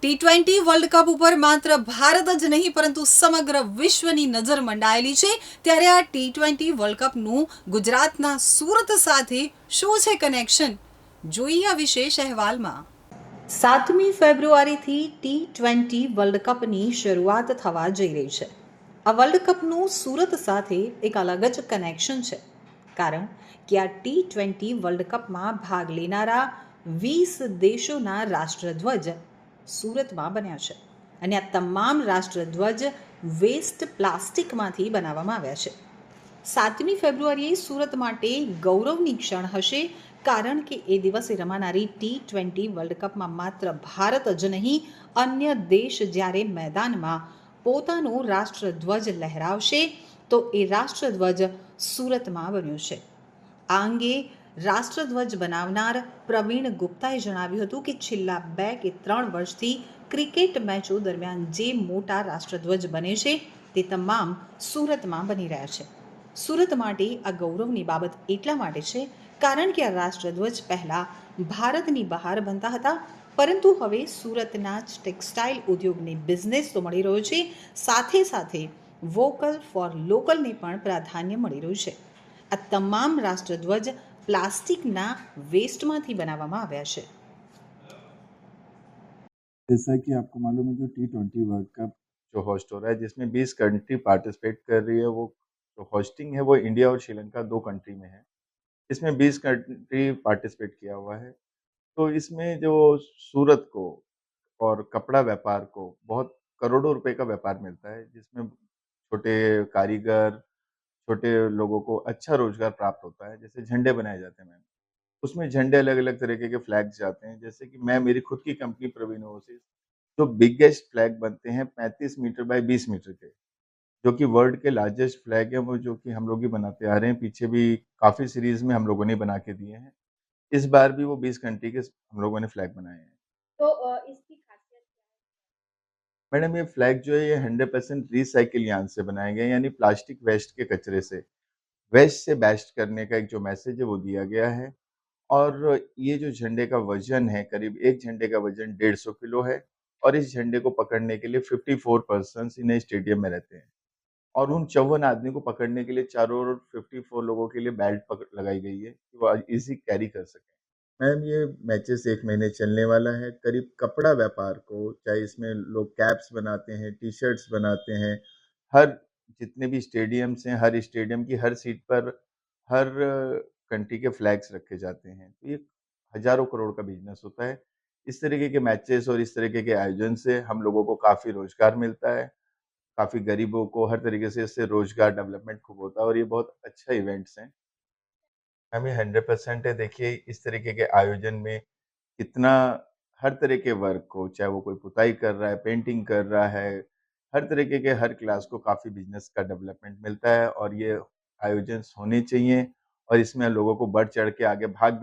T20 world cup ઉપર માત્ર ભારત જ નહીં પરંતુ સમગ્ર વિશ્વની નજર મંડાયેલી છે, ત્યારે આ ટી20 વર્લ્ડ કપનું ગુજરાતના સુરત સાથે શું છે કનેક્શન, જોઈએ આ વિશેષ અહેવાલમાં। 7મી ફેબ્રુઆરીથી ટી20 વર્લ્ડ કપની શરૂઆત થવા જઈ રહી છે। આ વર્લ્ડ કપનું સુરત સાથે એક અલગ જ કનેક્શન છે, કારણ કે આ ટી20 વર્લ્ડ કપમાં ભાગ લેનારા 20 દેશોના રાષ્ટ્રધ્વજ સુરતમાં બન્યા છે અને આ તમામ રાષ્ટ્રધ્વજ વેસ્ટ પ્લાસ્ટિકમાંથી બનાવવામાં આવ્યા છે। 7મી ફેબ્રુઆરીએ સુરત માટે ગૌરવની ક્ષણ હશે, કારણ કે એ દિવસે રમાનારી ટી20 વર્લ્ડ કપમાં માત્ર ભારત જ નહીં, અન્ય દેશ જ્યારે મેદાનમાં પોતાનો રાષ્ટ્રધ્વજ લહેરાવશે તો એ રાષ્ટ્રધ્વજ સુરતમાં બન્યો છે। આ અંગે રાષ્ટ્રધ્વજ બનાવનાર પ્રવીણ ગુપ્તાએ જણાવ્યું હતું કે છેલ્લા 2 કે 3 વર્ષથી ક્રિકેટ મેચો દરમિયાન જે મોટા રાષ્ટ્રધ્વજ બને છે તે તમામ સુરતમાં બની રહ્યા છે। સુરત માટે આ ગૌરવની બાબત એટલા માટે છે કારણ કે આ રાષ્ટ્રધ્વજ પહેલાં ભારતની બહાર બનતા હતા, પરંતુ હવે સુરતના જ ટેક્સટાઇલ ઉદ્યોગને બિઝનેસ તો મળી રહ્યો છે, સાથે સાથે વોકલ ફોર લોકલને પણ પ્રાધાન્ય મળી રહ્યું છે। આ તમામ રાષ્ટ્રધ્વજ પ્લાસ્ટિકના વેસ્ટમાંથી બનાવવામાં આવ્યા છે। जैसा कि आपको मालूम है, जो टी20 वर्ल्ड कप जो होस्ट हो रहा है, जिसमें 20 कंट्री पार्टिसिपेट कर रही है, वो जो होस्टिंग है वो इंडिया और श्रीलंका 2 कंट्री में है। इसमें 20 कंट्री पार्टिसिपेट किया हुआ है। तो इसमें जो सूरत को और कपड़ा व्यापार को बहुत करोड़ों रुपए का व्यापार मिलता है, जिसमें छोटे कारीगर, छोटे लोगों को अच्छा रोज़गार प्राप्त होता है। जैसे झंडे बनाए जाते हैं मैम, उसमें झंडे अलग-अलग तरीके के फ्लैग्स जाते हैं। जैसे कि मैं मेरी खुद की कंपनी प्रवीण ओवरसीज़, जो बिगेस्ट फ्लैग बनते हैं 35 मीटर बाय 20 मीटर के, जो कि वर्ल्ड के लार्जेस्ट फ्लैग हैं, वो जो कि हम लोग ही बनाते आ रहे हैं। पीछे भी काफ़ी सीरीज़ में हम लोगों ने बना के दिए हैं। इस बार भी वो 20 कंट्री के हम लोगों ने फ्लैग बनाए हैं। तो इसकी खासियत मैडम, ये फ्लैग जो है ये 100% रिसाइकिल यार्न से बनाए गए हैं, यानी प्लास्टिक वेस्ट के कचरे से। वेस्ट से बेस्ट करने का एक जो मैसेज है वो दिया गया है। और ये जो झंडे का वज़न है, करीब एक झंडे का वज़न 150 किलो है, और इस झंडे को पकड़ने के लिए 54 पर्सन्स इन स्टेडियम में रहते हैं। और उन 54 आदमी को पकड़ने के लिए चारों ओर 54 लोगों के लिए बेल्ट पकड़ लगाई गई है कि वो ईज़ी कैरी कर सकें। मैम, ये मैचेस 1 महीने चलने वाला है। करीब कपड़ा व्यापार को, चाहे इसमें लोग कैप्स बनाते हैं, टी-शर्ट्स बनाते हैं, हर जितने भी स्टेडियम्स हैं, हर स्टेडियम की हर सीट पर हर कंट्री के फ्लैग्स रखे जाते हैं। तो ये हज़ारों करोड़ का बिज़नेस होता है। इस तरीके के मैचेस और इस तरीके के आयोजन से हम लोगों को काफ़ी रोज़गार मिलता है, काफ़ी गरीबों को हर तरीके से इससे रोज़गार डेवलपमेंट खूब होता है, और ये बहुत अच्छा इवेंट्स हैं। मैम, ये 100% है। देखिए, इस तरीके के आयोजन में कितना हर तरह के वर्क को, चाहे वो कोई पुताई कर रहा है, पेंटिंग कर रहा है, हर तरीके के हर क्लास को काफ़ी बिज़नेस का डेवलपमेंट मिलता है, और ये आयोजन होने चाहिए, और इसमें लोगों को बढ़ चढ़ के आगे भाग भी